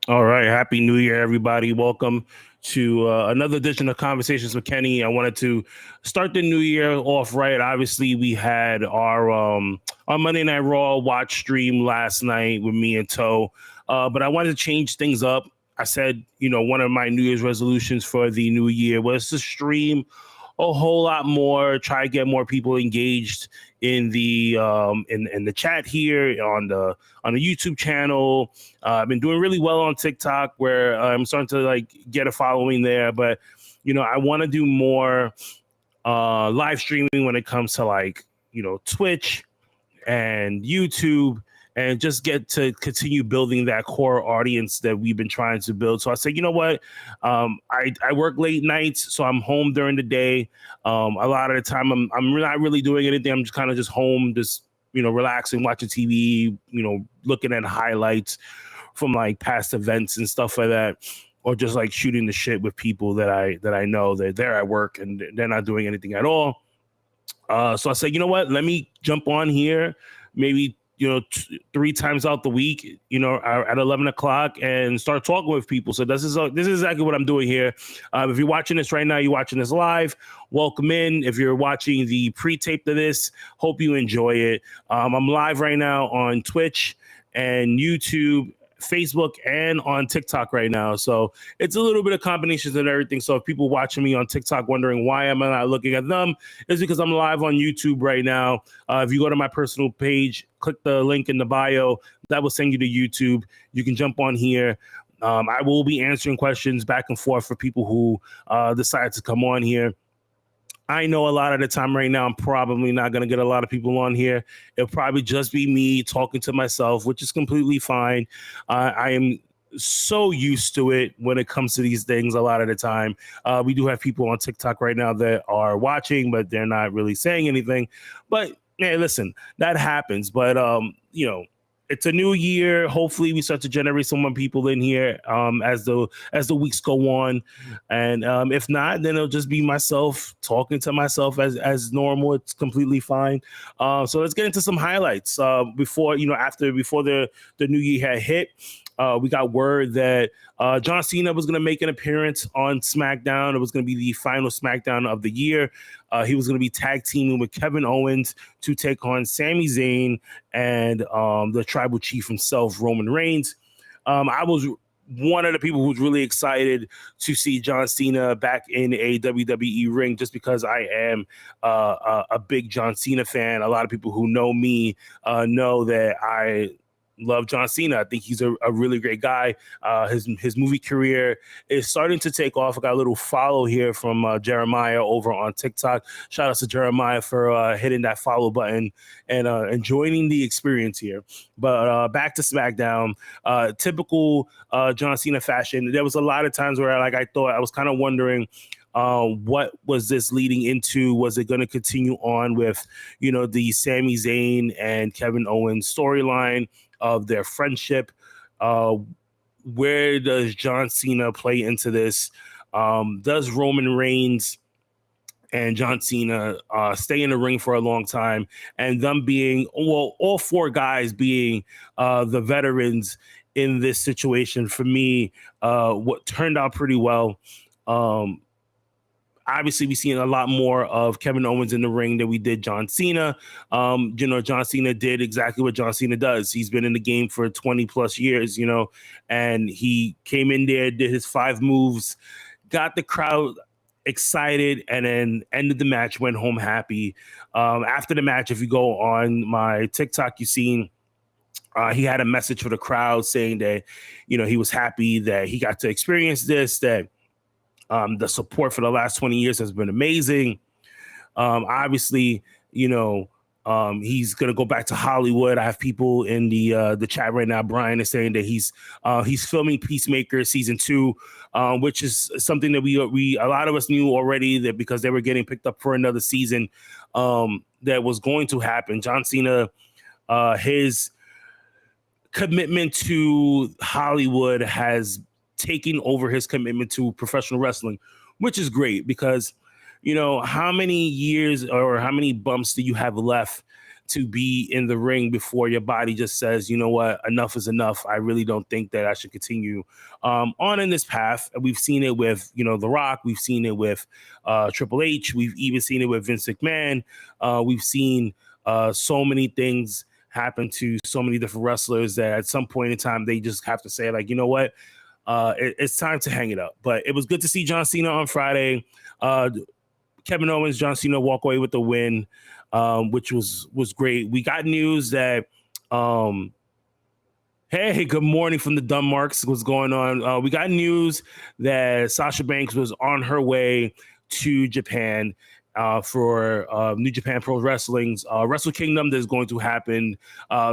All right. Happy New Year, everybody. Welcome to another edition of Conversations with Kenny. I wanted to start the new year off right. Obviously, we had our Monday Night Raw watch stream last night with me and Toe, but I wanted to change things up. I said, one of my New Year's resolutions for the new year was to stream a whole lot more, try to get more people engaged in the chat here on the YouTube channel. I've been doing really well on TikTok, where I'm starting to like get a following there. But I want to do more live streaming when it comes to Twitch and YouTube, and just get to continue building that core audience that we've been trying to build. So I said, you know what? I work late nights, so I'm home during the day. A lot of the time, I'm not really doing anything. I'm just kind of just home, just relaxing, watching TV, looking at highlights from like past events and stuff like that, or just like shooting the shit with people that I know that they're at work and they're not doing anything at all. So I said, you know what? Let me jump on here, maybe 3 times out the week, at 11 o'clock, and start talking with people. So this is exactly what I'm doing here. If you're watching this right now, you're watching this live, welcome in. If you're watching the pre-tape of this, hope you enjoy it. I'm live right now on Twitch and YouTube, Facebook, and on TikTok right now. So it's a little bit of combinations and everything. So if people watching me on TikTok wondering why am I not looking at them, it's because I'm live on YouTube right now. If you go to my personal page, click the link in the bio, that will send you to YouTube. You can jump on here. I will be answering questions back and forth for people who decide to come on here. I know a lot of the time right now, I'm probably not going to get a lot of people on here. It'll probably just be me talking to myself, which is completely fine. I am so used to it when it comes to these things a lot of the time. We do have people on TikTok right now that are watching, but they're not really saying anything. But hey, listen, that happens. But, it's a new year. Hopefully we start to generate some more people in here as the weeks go on. And if not, then it'll just be myself talking to myself as normal. It's completely fine. So let's get into some highlights. Before the new year had hit, we got word that John Cena was going to make an appearance on Smackdown. It was going to be the final Smackdown of the year. He was going to be tag teaming with Kevin Owens to take on Sami Zayn and the tribal chief himself, Roman Reigns. I was one of the people who's really excited to see John Cena back in a WWE ring, just because I am a big John Cena fan. A lot of people who know me know that I love John Cena. I think he's a really great guy. His movie career is starting to take off. I got a little follow here from Jeremiah over on TikTok. Shout out to Jeremiah for hitting that follow button and joining the experience here. But back to SmackDown, typical John Cena fashion. There was a lot of times where I thought, I was kind of wondering, what was this leading into? Was it going to continue on with, the Sami Zayn and Kevin Owens storyline of their friendship? Where does John Cena play into this? Does Roman Reigns and John Cena stay in the ring for a long time, and them being, all 4 guys being the veterans in this situation? For me, what turned out pretty well. Obviously, we've seen a lot more of Kevin Owens in the ring than we did John Cena. John Cena did exactly what John Cena does. He's been in the game for 20 plus years, and he came in there, did his 5 moves, got the crowd excited, and then ended the match, went home happy. After the match, if you go on my TikTok, you've seen he had a message for the crowd saying that, he was happy that he got to experience this, that the support for the last 20 years has been amazing. Obviously, he's going to go back to Hollywood. I have people in the chat right now. Brian is saying that he's filming Peacemaker season 2, which is something that we a lot of us knew already, that because they were getting picked up for another season, that was going to happen. John Cena, his commitment to Hollywood has taking over his commitment to professional wrestling, which is great, because how many years or how many bumps do you have left to be in the ring before your body just says, you know what, enough is enough. I really don't think that I should continue on in this path. We've seen it with, The Rock. We've seen it with Triple H. We've even seen it with Vince McMahon. We've seen so many things happen to so many different wrestlers that at some point in time, they just have to say, like, you know what, it's time to hang it up. But it was good to see John Cena on Friday. Kevin Owens, John Cena walk away with the win, which was great. We got news that, hey, good morning from the Dunmarks. What's going on? We got news that Sasha Banks was on her way to Japan for New Japan Pro Wrestling's Wrestle Kingdom that's going to happen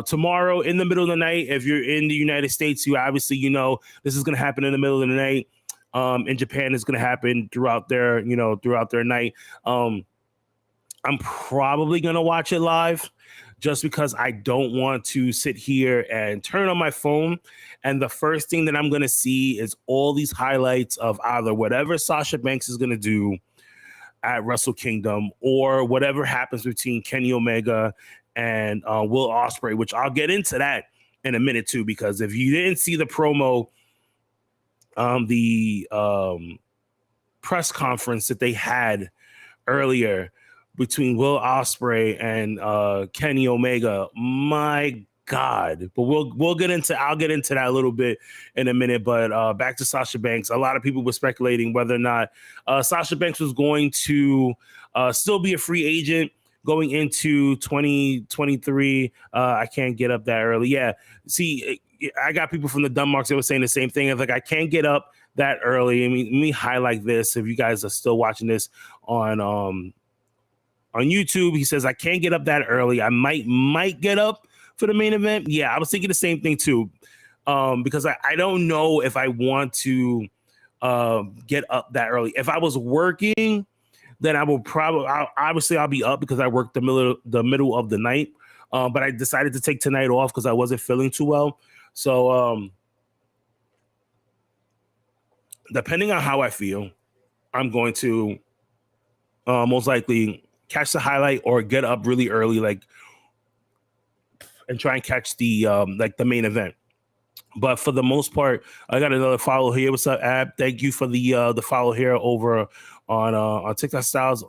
tomorrow in the middle of the night. If you're in the United States, you obviously, this is going to happen in the middle of the night. In Japan, it's going to happen throughout their night. I'm probably going to watch it live just because I don't want to sit here and turn on my phone. And the first thing that I'm going to see is all these highlights of either whatever Sasha Banks is going to do at Wrestle Kingdom or whatever happens between Kenny Omega and Will Ospreay, which I'll get into that in a minute too, because if you didn't see the promo, the press conference that they had earlier between Will Ospreay and Kenny Omega, my God. But I'll get into that a little bit in a minute. But back to Sasha Banks. A lot of people were speculating whether or not Sasha Banks was going to still be a free agent going into 2023. I can't get up that early. Yeah. See, I got people from the Dunmarks that were saying the same thing. It's like, I can't get up that early. I mean, let me highlight this. If you guys are still watching this on YouTube, he says, I can't get up that early. I might get up for the main event. Yeah, I was thinking the same thing too. Because I don't know if I want to get up that early. If I was working, then I will obviously I'll be up because I worked the middle of the night. But I decided to take tonight off because I wasn't feeling too well. So depending on how I feel, I'm going to most likely catch the highlight or get up really early, and try and catch the the main event. But for the most part, I got another follow here. What's up, Ab? Thank you for the follow here over on TikTok. Styles.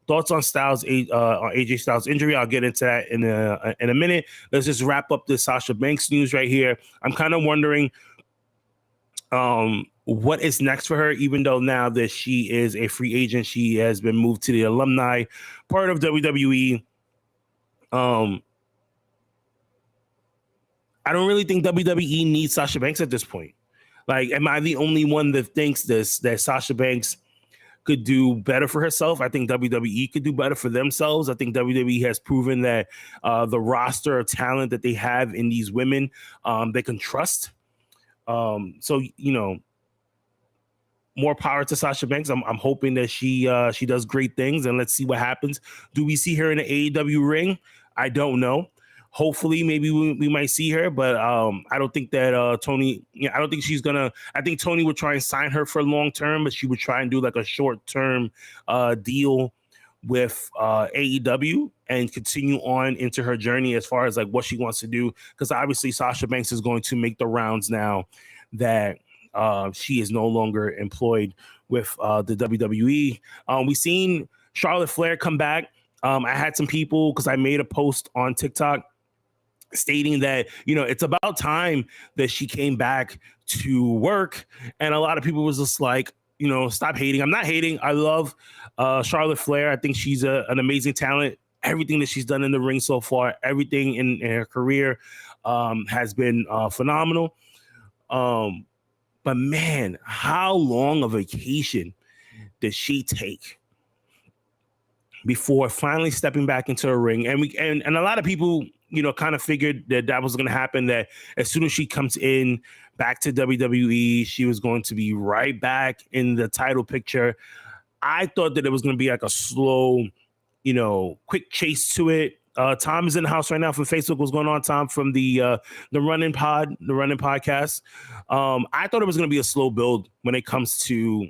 Thoughts on Styles on AJ Styles injury? I'll get into that in a minute. Let's just wrap up this Sasha Banks news right here. I'm kind of wondering what is next for her, even though now that she is a free agent, she has been moved to the alumni part of WWE. I don't really think WWE needs Sasha Banks at this point. Like, am I the only one that thinks that Sasha Banks could do better for herself? I think WWE could do better for themselves. I think WWE has proven that the roster of talent that they have in these women, they can trust. So, more power to Sasha Banks. I'm hoping that she does great things, and let's see what happens. Do we see her in the AEW ring? I don't know. Hopefully, maybe we might see her, but I don't think that Tony. I don't think she's gonna. I think Tony would try and sign her for long term, but she would try and do like a short term deal with AEW and continue on into her journey as far as like what she wants to do. Because obviously, Sasha Banks is going to make the rounds now that she is no longer employed with the WWE. We've seen Charlotte Flair come back. I had some people, because I made a post on TikTok stating that, it's about time that she came back to work. And a lot of people was just like, stop hating. I'm not hating. I love Charlotte Flair. I think she's an amazing talent. Everything that she's done in the ring so far, everything in her career has been phenomenal. But man, how long a vacation did she take before finally stepping back into a ring? And a lot of people, kind of figured that was going to happen, that as soon as she comes in back to WWE, she was going to be right back in the title picture. I thought that it was going to be like a slow, quick chase to it. Tom is in the house right now from Facebook. What's going on, Tom, from the Running Podcast? I thought it was going to be a slow build when it comes to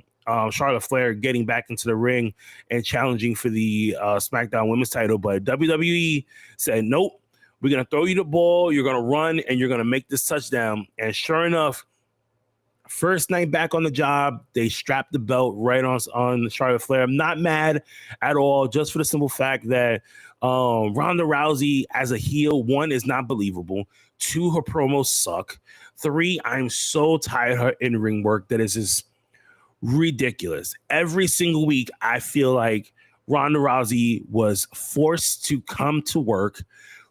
Charlotte Flair getting back into the ring and challenging for the SmackDown Women's title. But WWE said, nope, we're going to throw you the ball, you're going to run, and you're going to make this touchdown. And sure enough, first night back on the job, they strapped the belt right on Charlotte Flair. I'm not mad at all, just for the simple fact that Ronda Rousey as a heel, 1, is not believable. 2, her promos suck. 3, I'm so tired of her in-ring work that is just ridiculous. Every single week, I feel like Ronda Rousey was forced to come to work,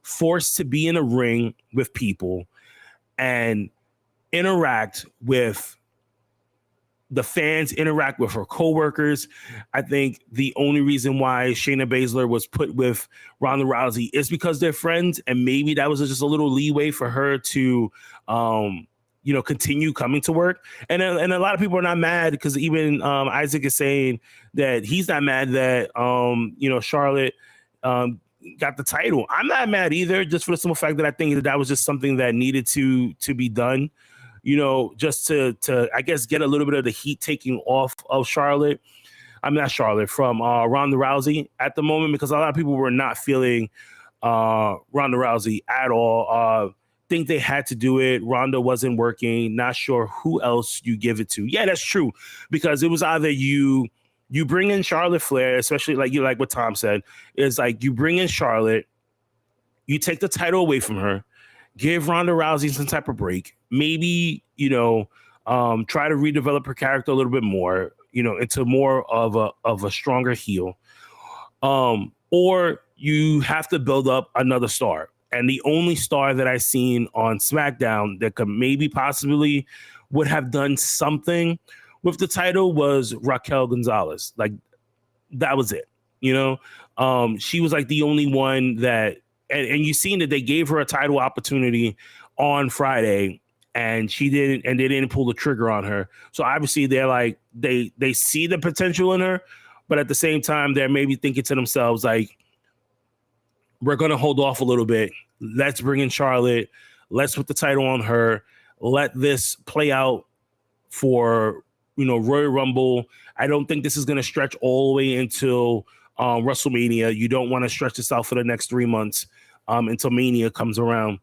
forced to be in a ring with people and interact with the fans, interact with her coworkers. I think the only reason why Shayna Baszler was put with Ronda Rousey is because they're friends, and maybe that was just a little leeway for her to, continue coming to work. And a lot of people are not mad because even Isaac is saying that he's not mad that Charlotte got the title. I'm not mad either, just for the simple fact that I think that was just something that needed to be done. Just to I guess get a little bit of the heat taking off of Charlotte. I'm not Charlotte from Ronda Rousey at the moment, because a lot of people were not feeling Ronda Rousey at all. Think they had to do it. Ronda wasn't working. Not sure who else you give it to. Yeah, that's true, because it was either you bring in Charlotte Flair, especially like what Tom said, is like you bring in Charlotte, you take the title away from her, give Ronda Rousey some type of break. Maybe, try to redevelop her character a little bit more, into more of a stronger heel. Or you have to build up another star. And the only star that I seen on SmackDown that could maybe possibly would have done something with the title was Raquel Gonzalez. Like, that was it. She was like the only one that, and you seen that they gave her a title opportunity on Friday, and they didn't pull the trigger on her. So obviously they're like, they see the potential in her, but at the same time, they're maybe thinking to themselves, like, we're going to hold off a little bit. Let's bring in Charlotte. Let's put the title on her. Let this play out for, Royal Rumble. I don't think this is going to stretch all the way until WrestleMania. You don't want to stretch this out for the next 3 months until Mania comes around.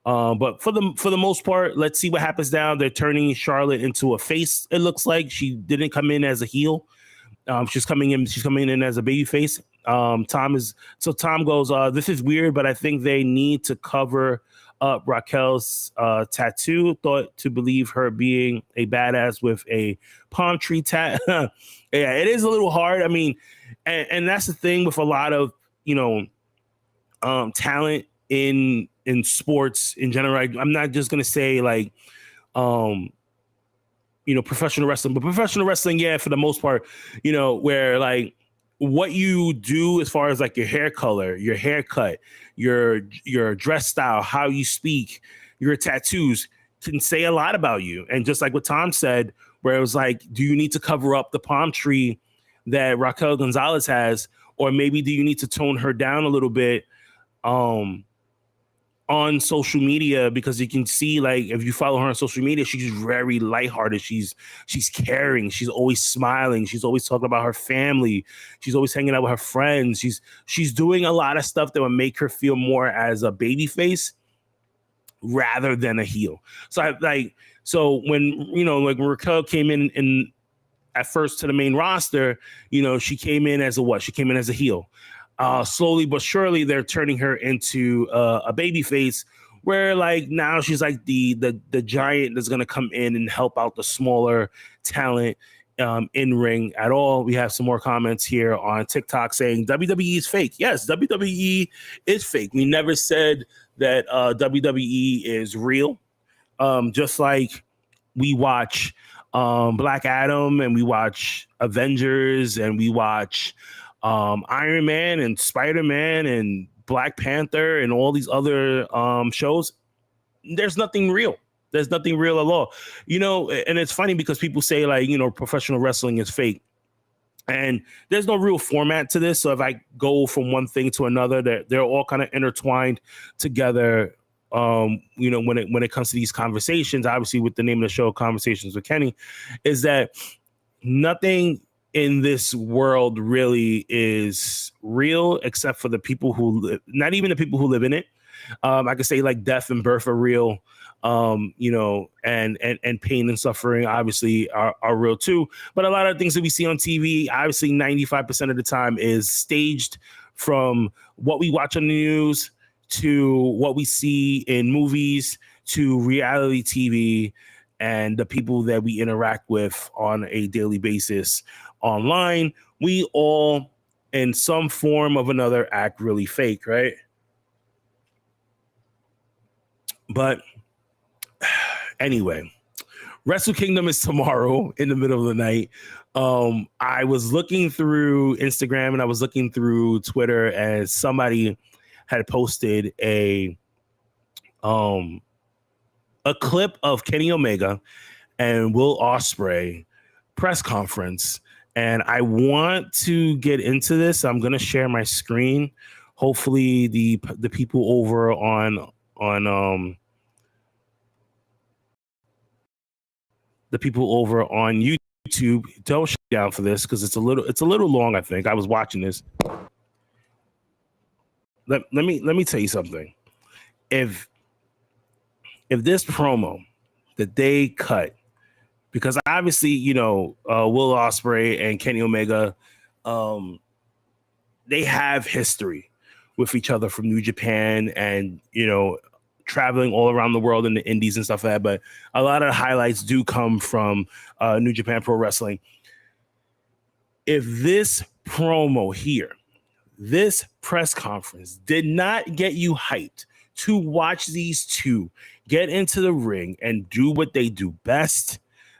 But for the most part, let's see what happens now. They're turning Charlotte into a face. It looks like she didn't come in as a heel. She's coming in as a baby face. Tom goes, this is weird, but I think they need to cover up Raquel's tattoo. Thought to believe her being a badass with a palm tree tat. Yeah, it is a little hard. I mean, and that's the thing with a lot of, talent in sports in general. I'm not just going to say like, professional wrestling, but professional wrestling, yeah, for the most part, where like what you do as far as like your hair color, your haircut, your dress style, how you speak, your tattoos can say a lot about you. And just like what Tom said, where it was like, do you need to cover up the palm tree that Raquel Gonzalez has, or maybe do you need to tone her down a little bit on social media? Because you can see, like, if you follow her on social media, she's very lighthearted. She's caring. She's always smiling. She's always talking about her family. She's always hanging out with her friends. She's doing a lot of stuff that would make her feel more as a baby face rather than a heel. So when Raquel came in at first to the main roster, she came in as a what? She came in as a heel. Slowly but surely, they're turning her into a baby face, where like now she's like the giant that's going to come in and help out the smaller talent in ring at all. We have some more comments here on TikTok saying WWE is fake. Yes, WWE is fake. We never said that WWE is real. Just like we watch Black Adam and we watch Avengers and we watch Iron Man and Spider-Man and Black Panther and all these other shows, there's nothing real. There's nothing real at all. And it's funny because people say like, professional wrestling is fake. And there's no real format to this. So if I go from one thing to another, they're all kind of intertwined together. When it comes to these conversations, obviously with the name of the show, Conversations with Kenny, is that nothing in this world really is real except for the people who live, not even the people who live in it. I could say like death and birth are real, and pain and suffering obviously are real too. But a lot of things that we see on TV, obviously 95% of the time is staged, from what we watch on the news to what we see in movies to reality TV and the people that we interact with on a daily basis online. We all, in some form of another, act really fake, right? But anyway, Wrestle Kingdom is tomorrow in the middle of the night. I was looking through Instagram and I was looking through Twitter, and somebody had posted a clip of Kenny Omega and Will Ospreay press conference. And I want to get into this. I'm going to share my screen. Hopefully the people over on the people over on YouTube don't shut down for this, because it's a little long. I think I was watching this. Let me tell you something. If this promo that they cut, because obviously, Will Ospreay and Kenny Omega, they have history with each other from New Japan and, traveling all around the world in the indies and stuff like that. But a lot of the highlights do come from New Japan Pro Wrestling. If this promo here, this press conference did not get you hyped to watch these two get into the ring and do what they do best,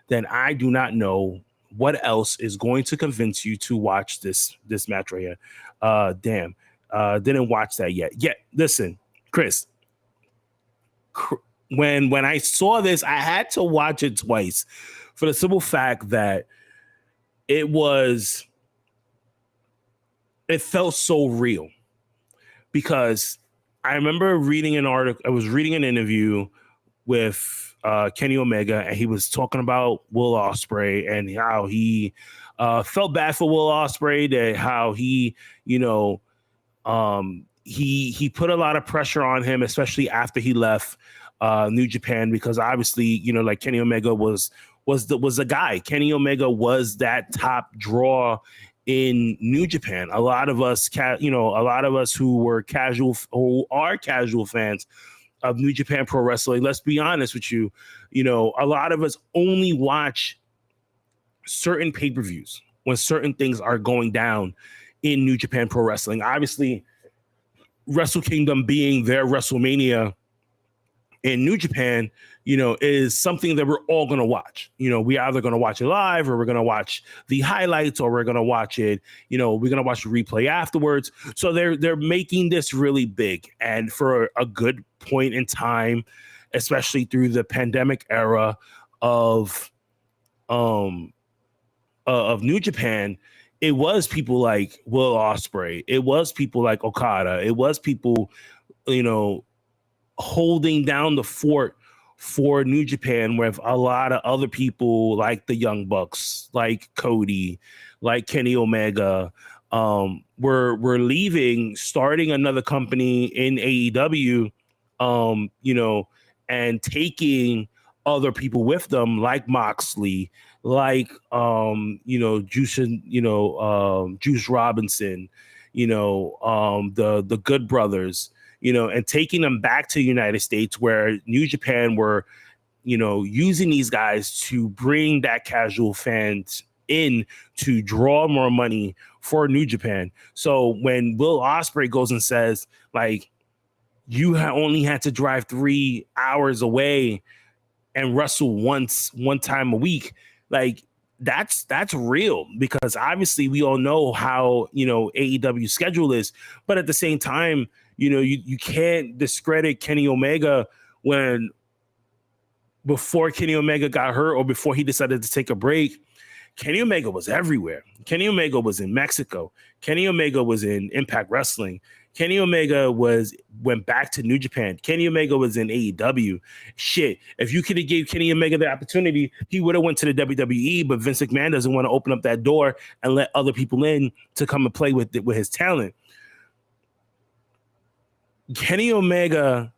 then I do not know what else is going to convince you to watch this match right here. Didn't watch that yet. Yeah, listen, Chris. When I saw this, I had to watch it twice for the simple fact that it felt so real. Because I remember reading an article, I was reading an interview with Kenny Omega, and he was talking about Will Ospreay and how he felt bad for Will Ospreay, that how he, he put a lot of pressure on him, especially after he left New Japan, because obviously, like Kenny Omega was the guy. Kenny Omega was that top draw in New Japan. A lot of us, who are casual fans of New Japan Pro Wrestling, let's be honest with you, a lot of us only watch certain pay-per-views when certain things are going down in New Japan Pro Wrestling. Obviously, Wrestle Kingdom being their WrestleMania in New Japan, is something that we're all going to watch. We either going to watch it live, or we're going to watch the highlights, or we're going to watch it, we're going to watch the replay afterwards. So they're making this really big, and for a good point in time, especially through the pandemic era of New Japan, it was people like Will Ospreay. It was people like Okada. It was people, holding down the fort for New Japan, with a lot of other people like the Young Bucks, like Cody, like Kenny Omega, were leaving, starting another company in AEW, and taking other people with them, like Moxley, like Juice Robinson, the Good Brothers, and taking them back to the United States, where New Japan were, using these guys to bring that casual fans in to draw more money for New Japan. So when Will Ospreay goes and says, like, you only had to drive 3 hours away and wrestle one time a week, like, that's real, because obviously we all know how, AEW schedule is, but at the same time, you can't discredit Kenny Omega when, before Kenny Omega got hurt or before he decided to take a break, Kenny Omega was everywhere. Kenny Omega was in Mexico. Kenny Omega was in Impact Wrestling. Kenny Omega went back to New Japan. Kenny Omega was in AEW. Shit, if you could have gave Kenny Omega the opportunity, he would have went to the WWE. But Vince McMahon doesn't want to open up that door and let other people in to come and play with his talent. Kenny Omega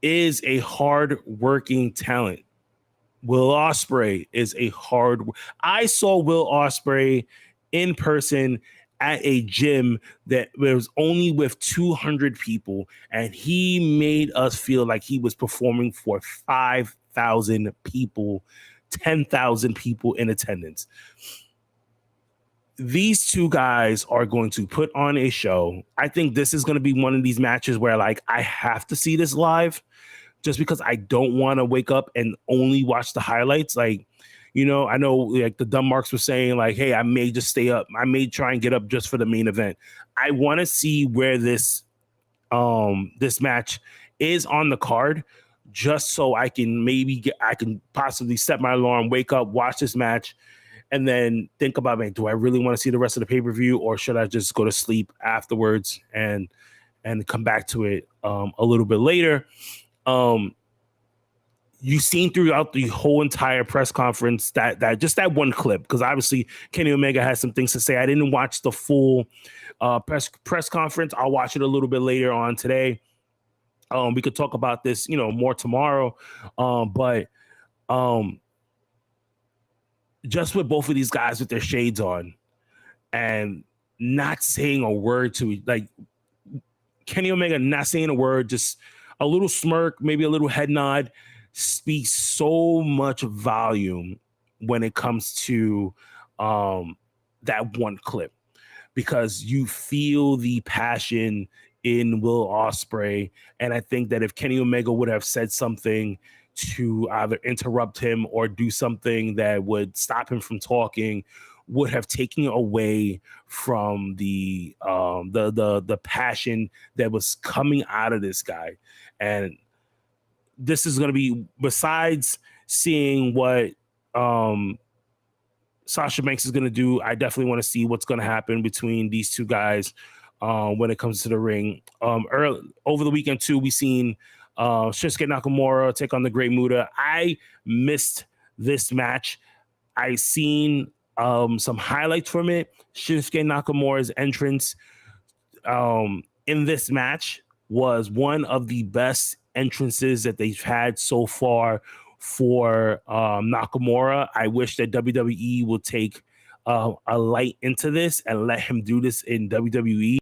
is a hard-working talent. Will Ospreay is a I saw Will Ospreay in person at a gym that was only with 200 people, and he made us feel like he was performing for 5,000 people, 10,000 people in attendance. These two guys are going to put on a show. I think this is going to be one of these matches where, like, I have to see this live just because I don't want to wake up and only watch the highlights. Like, you know, I know like the dumb marks were saying like, hey, I may just stay up. I may try and get up just for the main event. I want to see where this match is on the card, just so I can I can possibly set my alarm, wake up, watch this match, and then think about, man, do I really want to see the rest of the pay-per-view, or should I just go to sleep afterwards and come back to it a little bit later? You've seen throughout the whole entire press conference that just that one clip, because obviously Kenny Omega has some things to say. I didn't watch the full press conference. I'll watch it a little bit later on today. We could talk about this, you know, more tomorrow. But just with both of these guys with their shades on and not saying a word to, like, Kenny Omega not saying a word, just a little smirk, maybe a little head nod, speaks so much volume when it comes to that one clip, because you feel the passion in Will Ospreay. And I think that if Kenny Omega would have said something to either interrupt him or do something that would stop him from talking, would have taken away from the passion that was coming out of this guy. And this is going to be, besides seeing what Sasha Banks is going to do, I definitely want to see what's going to happen between these two guys when it comes to the ring. Over the weekend too, we seen Shinsuke Nakamura take on the Great Muta. I missed this match. I seen some highlights from it. Shinsuke Nakamura's entrance in this match was one of the best entrances that they've had so far for Nakamura. I wish that WWE would take a light into this and let him do this in WWE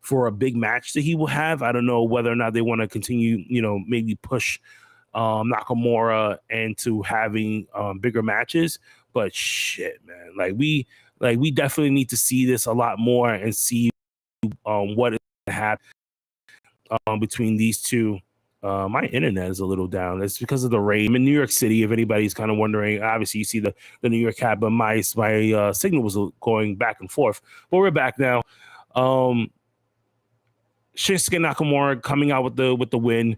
for a big match that he will have. I don't know whether or not they want to continue, you know, maybe push Nakamura into having bigger matches. But shit, man, we definitely need to see this a lot more and see what is happening between these two. My internet is a little down. It's because of the rain. I'm in New York City. If anybody's kind of wondering, obviously you see the New York hat, but my signal was going back and forth. But we're back now. Shinsuke Nakamura coming out with the win.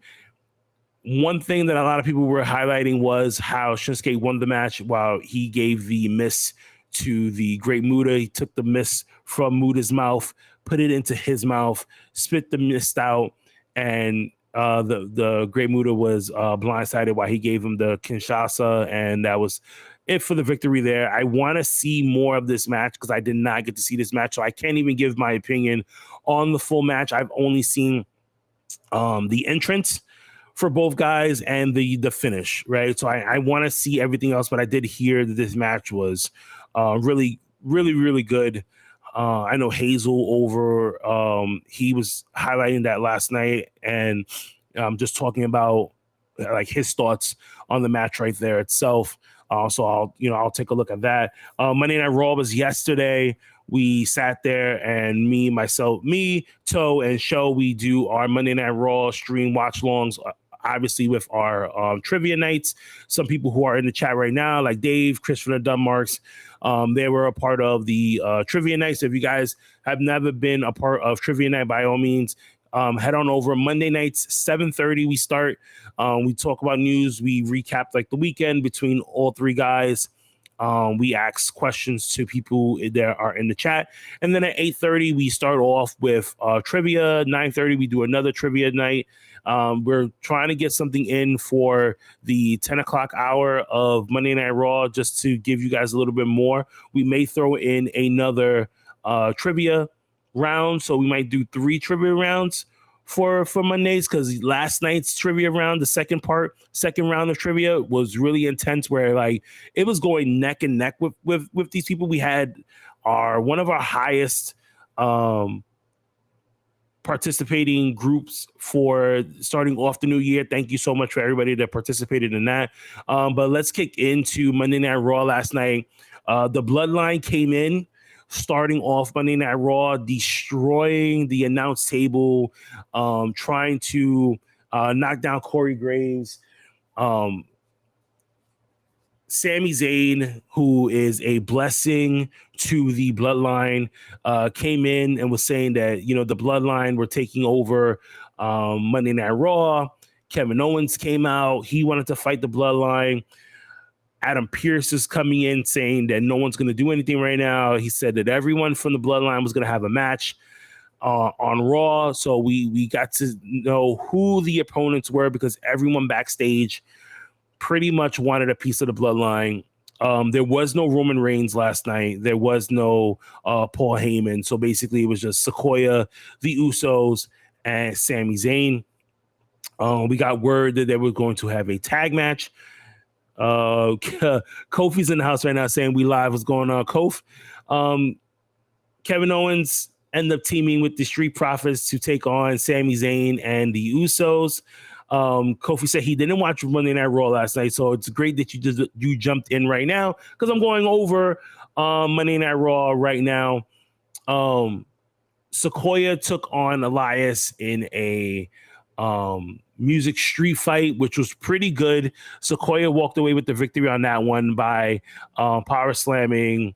One thing that a lot of people were highlighting was how Shinsuke won the match while he gave the miss to the Great Muta. He took the miss from Muta's mouth, put it into his mouth, spit the mist out, and the Great Muta was blindsided while he gave him the Kinshasa, and that was it for the victory there. I want to see more of this match because I did not get to see this match, so I can't even give my opinion on the full match. I've only seen the entrance for both guys and the finish, right? So I want to see everything else, but I did hear that this match was really, really, really good. I know Hazel over, he was highlighting that last night and just talking about like his thoughts on the match right there itself. So I'll take a look at that. Monday Night Raw was yesterday. We sat there and me, Toe, and Show, we do our Monday Night Raw stream watch longs, obviously with our trivia nights. Some people who are in the chat right now, like Dave, Christopher Dunmarks, they were a part of the trivia night. So if you guys have never been a part of trivia night, by all means, head on over. Monday nights, 7:30 we start. We talk about news. We recap like the weekend between all three guys. We ask questions to people that are in the chat. And then at 8:30, we start off with trivia. 9:30, we do another trivia night. We're trying to get something in for the 10 o'clock hour of Monday Night Raw just to give you guys a little bit more. We may throw in another trivia round. So we might do 3 trivia rounds for Mondays, because last night's trivia round, the second round of trivia was really intense, where like it was going neck and neck with these people. We had one of our highest participating groups for starting off the new year. Thank you so much for everybody that participated in that. But let's kick into Monday Night Raw last night. The Bloodline came in, starting off Monday Night Raw, destroying the announce table, trying to knock down Corey Graves. Sami Zayn, who is a blessing to the Bloodline, came in and was saying that, the Bloodline were taking over Monday Night Raw. Kevin Owens came out. He wanted to fight the Bloodline. Adam Pearce is coming in saying that no one's going to do anything right now. He said that everyone from the Bloodline was going to have a match on Raw. So we got to know who the opponents were, because everyone backstage pretty much wanted a piece of the Bloodline. There was no Roman Reigns last night. There was no Paul Heyman. So basically it was just Sequoia, the Usos, and Sami Zayn. We got word that they were going to have a tag match. Kofi's in the house right now saying we live. What's going on, Kof? Kevin Owens ended up teaming with the Street Profits to take on Sami Zayn and the Usos. Kofi said he didn't watch Monday Night Raw last night, so it's great that you jumped in right now, because I'm going over Monday Night Raw right now. Sequoia took on Elias in a music street fight, which was pretty good. Sequoia walked away with the victory on that one by power slamming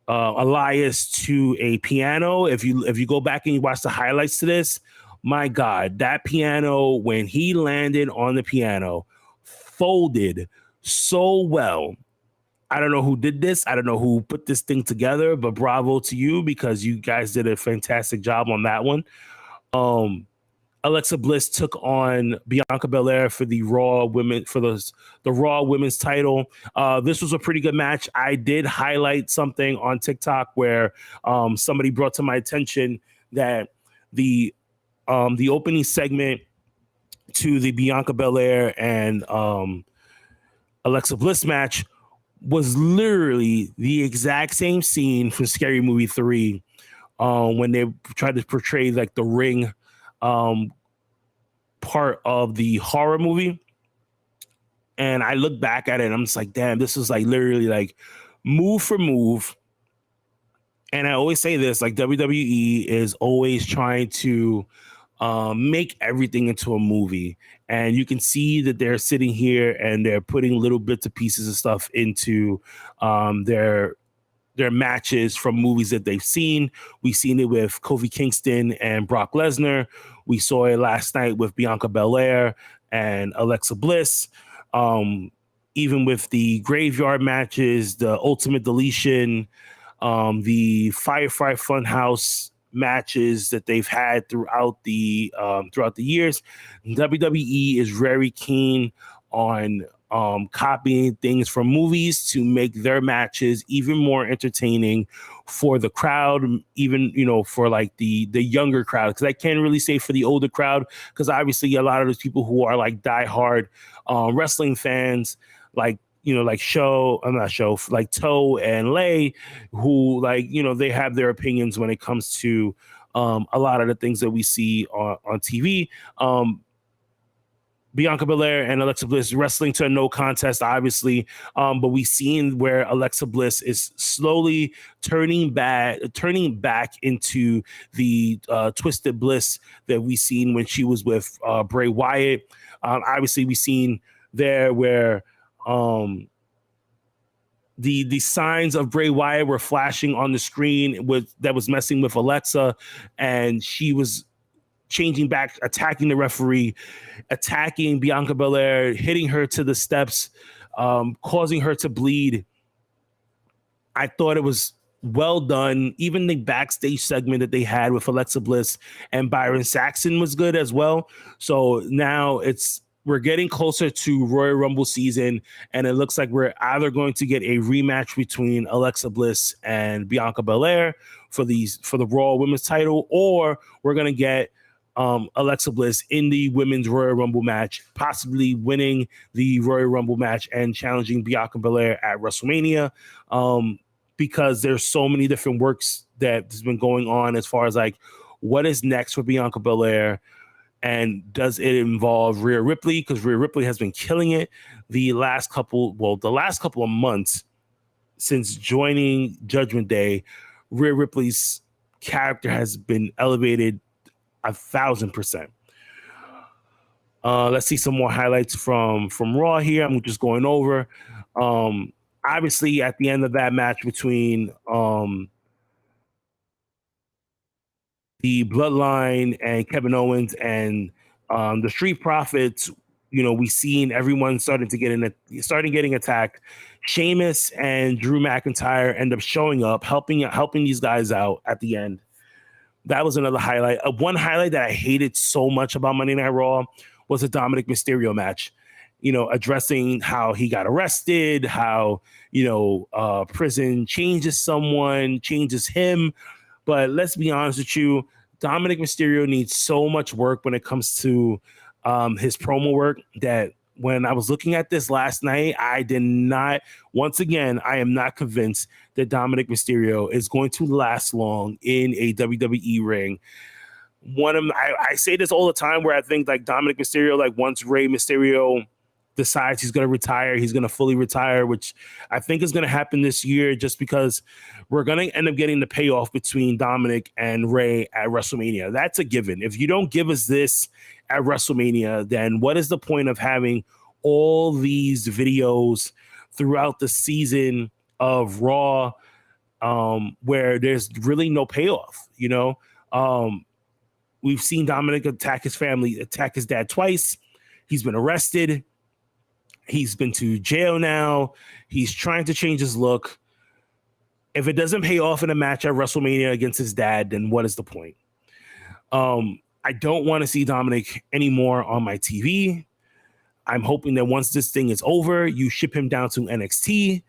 Elias to a piano. If you go back and you watch the highlights to this, my God, that piano, when he landed on the piano, folded so well. I don't know who did this. I don't know who put this thing together, but bravo to you, because you guys did a fantastic job on that one. Alexa Bliss took on Bianca Belair for the Raw Raw Women's title. This was a pretty good match. I did highlight something on TikTok where somebody brought to my attention that the opening segment to the Bianca Belair and Alexa Bliss match was literally the exact same scene from Scary Movie 3 when they tried to portray like the ring part of the horror movie. And I look back at it and I'm just like, damn, this is like literally like move for move. And I always say this, like WWE is always trying to make everything into a movie. And you can see that they're sitting here and they're putting little bits of pieces of stuff into their matches from movies that they've seen. We've seen it with Kofi Kingston and Brock Lesnar. We saw it last night with Bianca Belair and Alexa Bliss. Even with the graveyard matches, the Ultimate Deletion, the Firefly Funhouse matches that they've had throughout the years, WWE is very keen on copying things from movies to make their matches even more entertaining for the crowd, even for like the younger crowd, because I can't really say for the older crowd, because obviously a lot of those people who are like diehard wrestling fans, like like like Toe and Lay, who like they have their opinions when it comes to a lot of the things that we see on TV. Bianca Belair and Alexa Bliss wrestling to a no contest, obviously, but we've seen where Alexa Bliss is slowly turning back into the Twisted Bliss that we seen when she was with Bray Wyatt. Obviously, we've seen there where the signs of Bray Wyatt were flashing on the screen that was messing with Alexa, and she was changing back, attacking the referee, attacking Bianca Belair, hitting her to the steps. causing her to bleed. I thought it was well done. Even the backstage segment that they had with Alexa Bliss and Byron Saxton was good as well. So now we're getting closer to Royal Rumble season, and it looks like we're either going to get a rematch between Alexa Bliss and Bianca Belair for the Raw Women's title, or we're going to get Alexa Bliss in the Women's Royal Rumble match, possibly winning the Royal Rumble match and challenging Bianca Belair at WrestleMania. Because there's so many different works that has been going on as far as like what is next for Bianca Belair, and does it involve Rhea Ripley? Because Rhea Ripley has been killing it the last couple of months since joining Judgment Day. Rhea Ripley's character has been elevated 1,000%. Let's see some more highlights from Raw here. I'm just going over. Obviously, at the end of that match between the Bloodline and Kevin Owens and the Street Profits, we seen everyone starting getting attacked. Sheamus and Drew McIntyre end up showing up, helping these guys out at the end. That was another highlight. One highlight that I hated so much about Monday Night Raw was the Dominic Mysterio match. Addressing how he got arrested, how, prison changes him. But let's be honest with you, Dominic Mysterio needs so much work when it comes to his promo work that when I was looking at this last night, I am not convinced that Dominic Mysterio is going to last long in a WWE ring. I say this all the time where I think like Dominic Mysterio, like once Rey Mysterio decides he's going to retire, he's going to fully retire, which I think is going to happen this year just because we're going to end up getting the payoff between Dominic and Rey at WrestleMania. That's a given. If you don't give us this at WrestleMania, then what is the point of having all these videos throughout the season of Raw where there's really no payoff? We've seen Dominic attack his family, attack his dad twice. He's been arrested. He's been to jail now. He's trying to change his look. If it doesn't pay off in a match at WrestleMania against his dad, then what is the point? I don't want to see Dominic anymore on my TV. I'm hoping that once this thing is over, you ship him down to NXT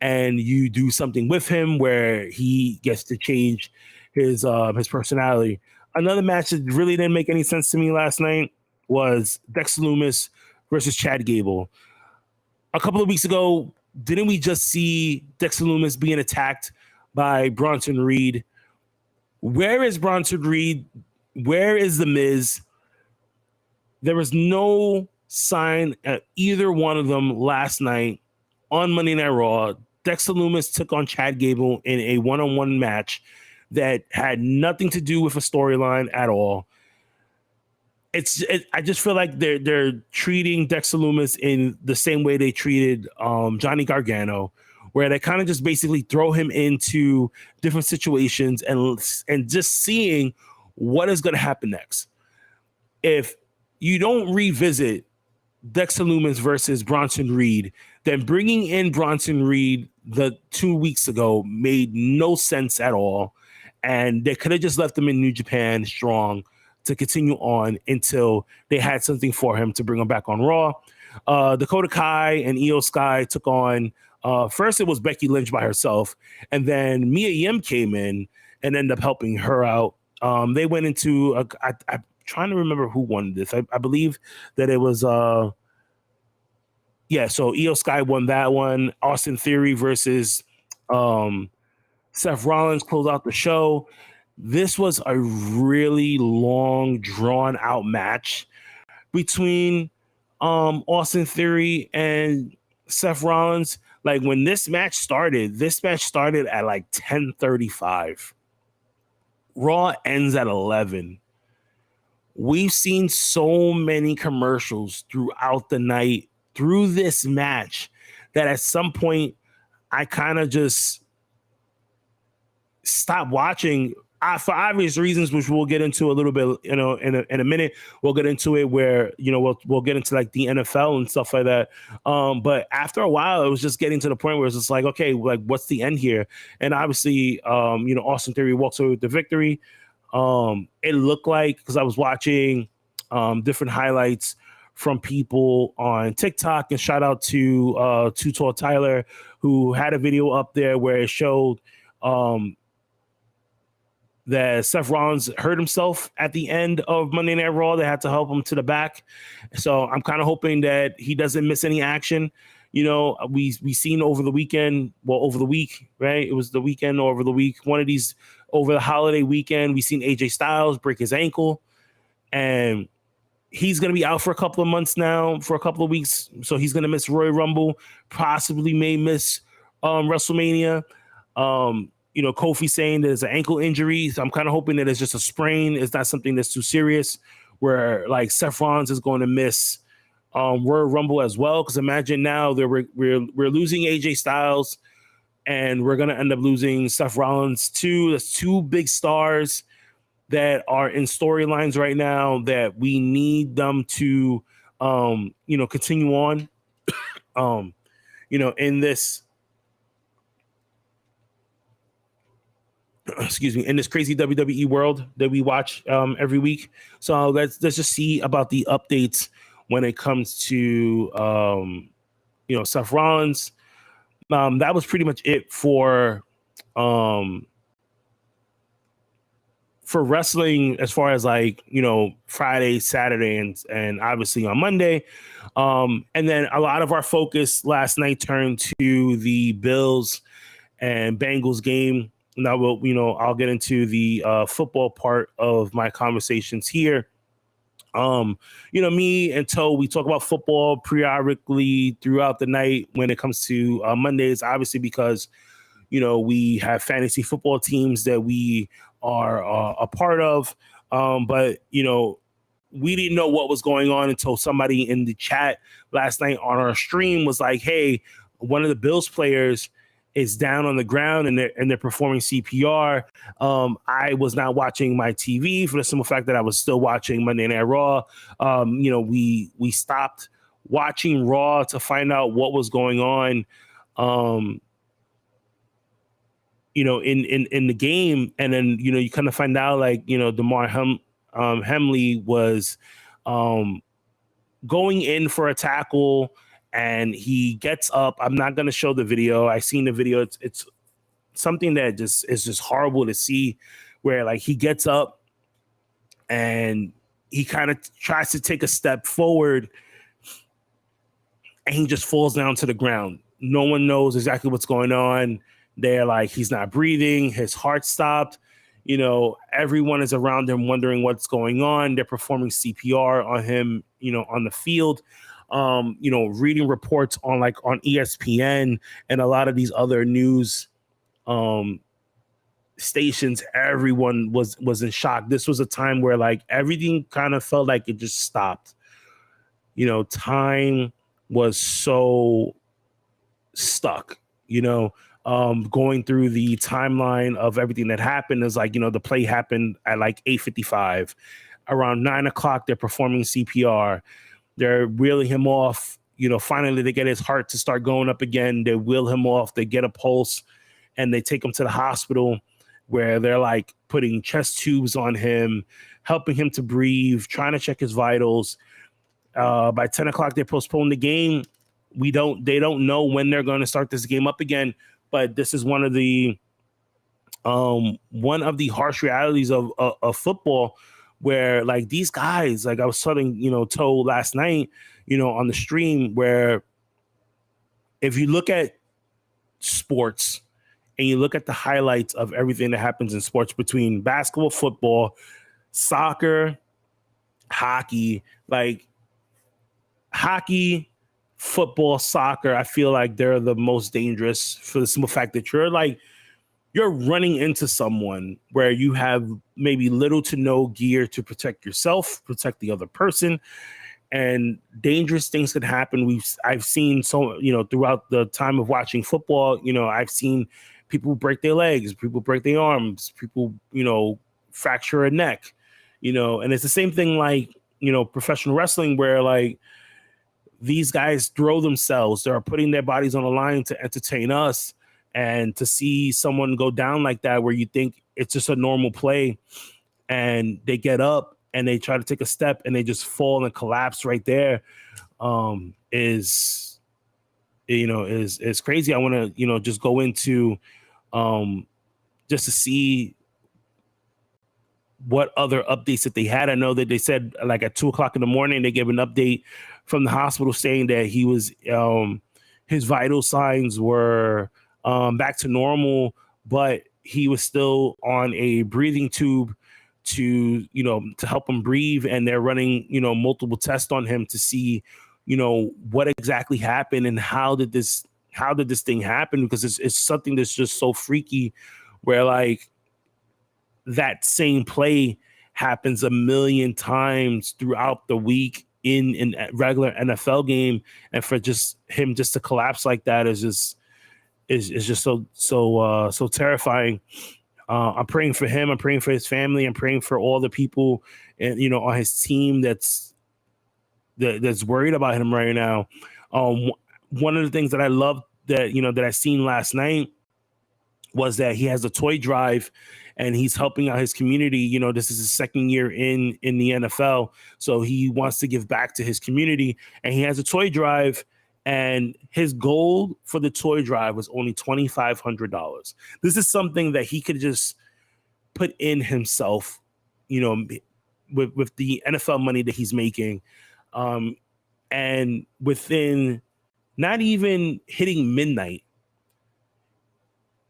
and you do something with him where he gets to change his personality. Another match that really didn't make any sense to me last night was Dexter Lumis versus Chad Gable. A couple of weeks ago, didn't we just see Dexter Lumis being attacked by Bronson Reed? Where is Bronson Reed? Where is The Miz? There was no sign at either one of them last night on Monday Night Raw. Dexter Lumis took on Chad Gable in a one-on-one match that had nothing to do with a storyline at all. I just feel like they're treating Dexter Lumis in the same way they treated Johnny Gargano, where they kind of just basically throw him into different situations and just seeing what is going to happen next. If you don't revisit Dexter Lumis versus Bronson Reed, then bringing in Bronson Reed the 2 weeks ago made no sense at all. And they could have just left him in New Japan strong to continue on until they had something for him to bring him back on Raw. Dakota Kai and Io Sky took on, first it was Becky Lynch by herself, and then Mia Yim came in and ended up helping her out. They went into, I'm trying to remember who won this. I believe that it was, so Io Sky won that one. Austin Theory versus Seth Rollins closed out the show. This was a really long, drawn-out match between Austin Theory and Seth Rollins. Like, when this match started at like 10:35. Raw ends at 11. We've seen so many commercials throughout the night through this match that at some point I kind of just stopped watching. for obvious reasons, which we'll get into a little bit, in a minute. We'll get into it where, we'll get into like the NFL and stuff like that. But after a while, it was just getting to the point where it's just like, okay, like what's the end here? And obviously, Austin Theory walks away with the victory. It looked like, because I was watching different highlights from people on TikTok, and shout out to Too Tall Tyler, who had a video up there where it showed that Seth Rollins hurt himself at the end of Monday Night Raw. They had to help him to the back. So I'm kind of hoping that he doesn't miss any action. We seen over the weekend, over the week, right? It was the weekend or over the week. One of these over the holiday weekend, we seen AJ Styles break his ankle, and he's going to be out for a couple of months now, for a couple of weeks. So he's going to miss Royal Rumble, possibly may miss WrestleMania. Kofi saying there's an ankle injury. So I'm kind of hoping that it's just a sprain. It's not something that's too serious, where like Seth Rollins is going to miss Royal Rumble as well. Because imagine now that we're losing AJ Styles, and we're going to end up losing Seth Rollins too. That's two big stars that are in storylines right now that we need them to, continue on, in this, in this crazy WWE world that we watch every week. So let's just see about the updates when it comes to, Seth Rollins. That was pretty much it for wrestling, as far as like, Friday, Saturday, and obviously on Monday. And then a lot of our focus last night turned to the Bills and Bengals game. Now I'll get into the football part of my conversations here. Me and Toe, we talk about football periodically throughout the night when it comes to Mondays, obviously, because we have fantasy football teams that we are a part of. But we didn't know what was going on until somebody in the chat last night on our stream was like, hey, one of the Bills players is down on the ground and they're performing CPR. I was not watching my TV for the simple fact that I was still watching Monday Night Raw. We stopped watching Raw to find out what was going on. In the game, and then you kind of find out like Damar Hamlin was going in for a tackle, and he gets up. I'm not going to show the video. I seen the video. It's something that just is just horrible to see, where like he gets up and he kind of tries to take a step forward, and he just falls down to the ground. No one knows exactly what's going on. They're like, he's not breathing. His heart stopped. Everyone is around him wondering what's going on. They're performing CPR on him, on the field. Reading reports on ESPN and a lot of these other news stations, everyone was in shock. This was a time where like everything kind of felt like it just stopped. Time was so stuck, going through the timeline of everything that happened. Is like, the play happened at like 8:55. Around 9:00, they're performing CPR. They're wheeling him off. Finally they get his heart to start going up again. They wheel him off. They get a pulse, and they take him to the hospital, where they're like putting chest tubes on him, helping him to breathe, trying to check his vitals. By 10:00, they postpone the game. They don't know when they're going to start this game up again. But this is one of the harsh realities of football, where like these guys, like I was telling Toe last night, on the stream, where if you look at sports and you look at the highlights of everything that happens in sports between basketball, football, soccer, hockey, like hockey, football, soccer, I feel like they're the most dangerous for the simple fact that you're running into someone where you have maybe little to no gear to protect yourself, protect the other person, and dangerous things could happen. I've seen throughout the time of watching football, I've seen people break their legs, people break their arms, people, fracture a neck, and it's the same thing like, professional wrestling where like these guys throw themselves, they're putting their bodies on the line to entertain us, and to see someone go down like that where you think it's just a normal play and they get up and they try to take a step and they just fall and collapse right there, is crazy. I want to, just go into just to see what other updates that they had. I know that they said like at 2:00 in the morning, they gave an update from the hospital saying that he was, his vital signs were back to normal, but he was still on a breathing tube to help him breathe. And they're running, multiple tests on him to see, what exactly happened and how did this thing happen? Because it's something that's just so freaky where like that same play happens a million times throughout the week in a regular NFL game. And for just him just to collapse like that is just so terrifying. I'm praying for him. I'm praying for his family. I'm praying for all the people and, on his team that's worried about him right now. One of the things that I love that I seen last night was that he has a toy drive and he's helping out his community. This is his second year in the NFL. So he wants to give back to his community and he has a toy drive, and his goal for the toy drive was only $2,500. This is something that he could just put in himself, with the NFL money that he's making. And within not even hitting midnight,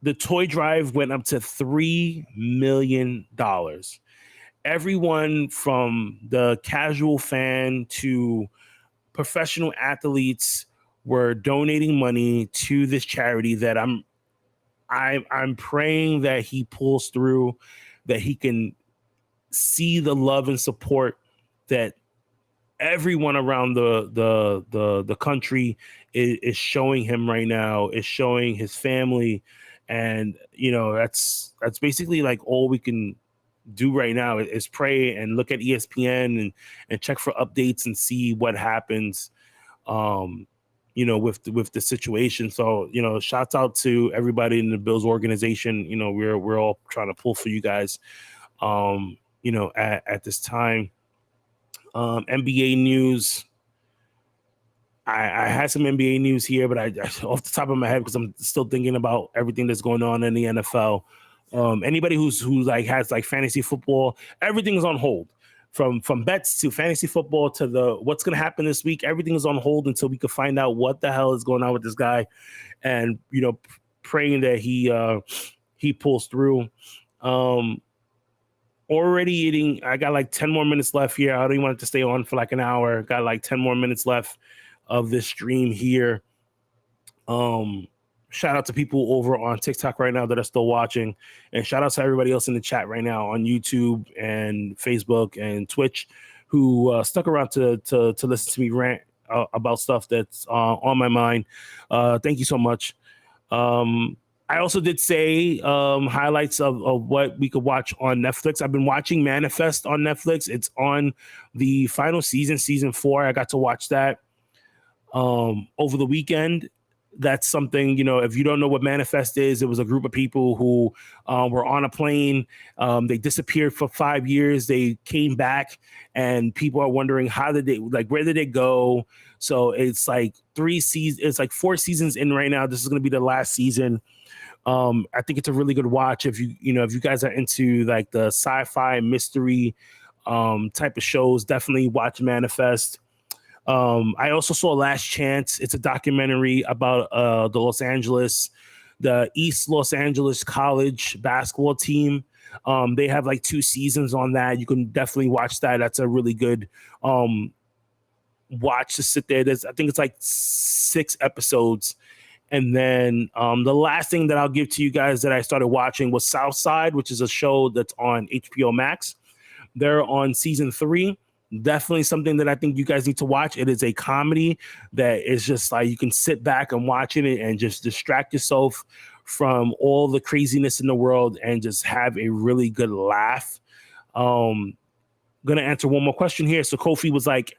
the toy drive went up to $3 million. Everyone from the casual fan to professional athletes were donating money to this charity that I'm praying that he pulls through, that he can see the love and support that everyone around the country is showing him right now, is showing his family. And, that's basically like all we can do right now is pray and look at ESPN and check for updates and see what happens, with the situation. So, shouts out to everybody in the Bills organization. We're all trying to pull for you guys, at this time. NBA news. I had some NBA news here, but I off the top of my head, because I'm still thinking about everything that's going on in the NFL. Anybody who has like fantasy football, everything is on hold. From bets to fantasy football to what's going to happen this week, everything is on hold until we can find out what the hell is going on with this guy, and praying that he pulls through. Already eating. I got like 10 more minutes left here. I don't even want it to stay on for like an hour. Got like 10 more minutes left of this stream here. Shout out to people over on TikTok right now that are still watching, and shout out to everybody else in the chat right now on YouTube and Facebook and Twitch who stuck around to listen to me rant about stuff that's on my mind. Thank you so much. I also did say highlights of what we could watch on Netflix. I've been watching Manifest on Netflix. It's on the final season 4. I got to watch that over the weekend. That's something, if you don't know what Manifest is, it was a group of people who were on a plane. They disappeared for 5 years. They came back, and people are wondering where did they go? So it's like 3 seasons. It's like 4 seasons in right now. This is going to be the last season. I think it's a really good watch if you guys are into like the sci-fi mystery type of shows. Definitely watch Manifest. I also saw Last Chance. It's a documentary about the East Los Angeles College basketball team. They have like 2 seasons on that. You can definitely watch that. That's a really good watch to sit there. I think it's like 6 episodes. And then the last thing that I'll give to you guys that I started watching was Southside, which is a show that's on HBO Max. They're on season 3. Definitely something that I think you guys need to watch. It is a comedy that is just like you can sit back and watch it and just distract yourself from all the craziness in the world and just have a really good laugh. Gonna answer one more question here. So Kofi was like,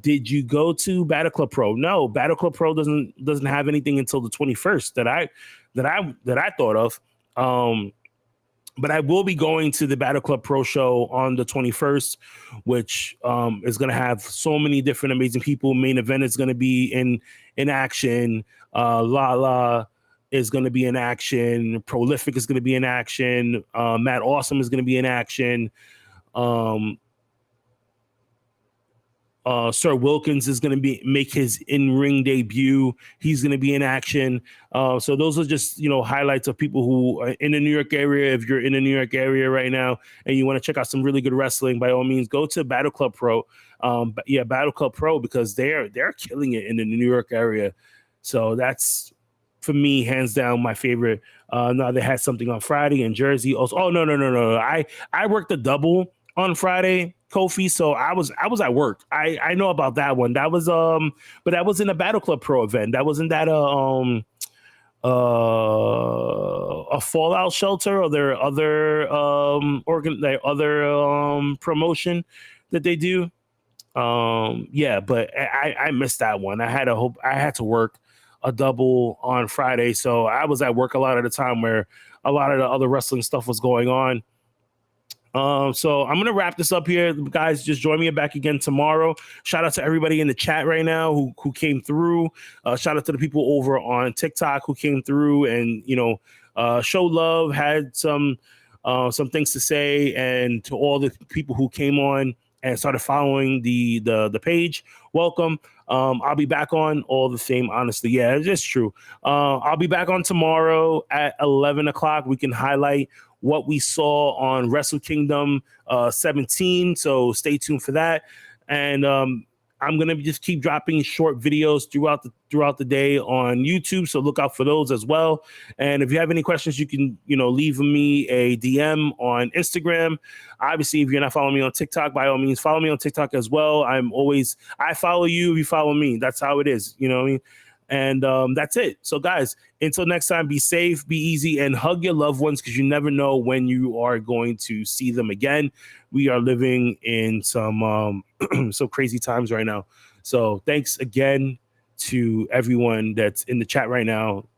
did you go to Battle Club Pro? No, Battle Club Pro doesn't have anything until the 21st that I thought of. But I will be going to the Battle Club Pro show on the 21st, which is going to have so many different amazing people. Main event is going to be in action. Lala is going to be in action. Prolific is going to be in action. Matt Awesome is going to be in action. Sir Wilkins is going to make his in-ring debut. He's going to be in action. So those are just, highlights of people who are in the New York area. If you're in the New York area right now and you want to check out some really good wrestling, by all means, go to Battle Club Pro. Battle Club Pro, because they're killing it in the New York area. So that's, for me, hands down, my favorite. Now they had something on Friday in Jersey. Also, no. I worked a double on Friday, Kofi. So I was at work. I know about that one. That was but that was in a Battle Club Pro event. That wasn't that a Fallout Shelter or their other promotion that they do. But I missed that one. I had to work a double on Friday, so I was at work a lot of the time where a lot of the other wrestling stuff was going on. So I'm going to wrap this up here. Guys, just join me back again tomorrow. Shout out to everybody in the chat right now who came through. Shout out to the people over on TikTok who came through and, showed love, had some things to say, and to all the people who came on and started following the page. Welcome. I'll be back on all the same, honestly. Yeah, it's true. I'll be back on tomorrow at 11 o'clock. We can highlight what we saw on Wrestle Kingdom 17. So stay tuned for that. And I'm going to just keep dropping short videos throughout the day on YouTube. So look out for those as well. And if you have any questions, you can, leave me a DM on Instagram. Obviously, if you're not following me on TikTok, by all means, follow me on TikTok as well. I follow you, you follow me. That's how it is. You know what I mean? And that's it. So, guys, until next time, be safe, be easy, and hug your loved ones, because you never know when you are going to see them again. We are living in some crazy times right now. So thanks again to everyone that's in the chat right now.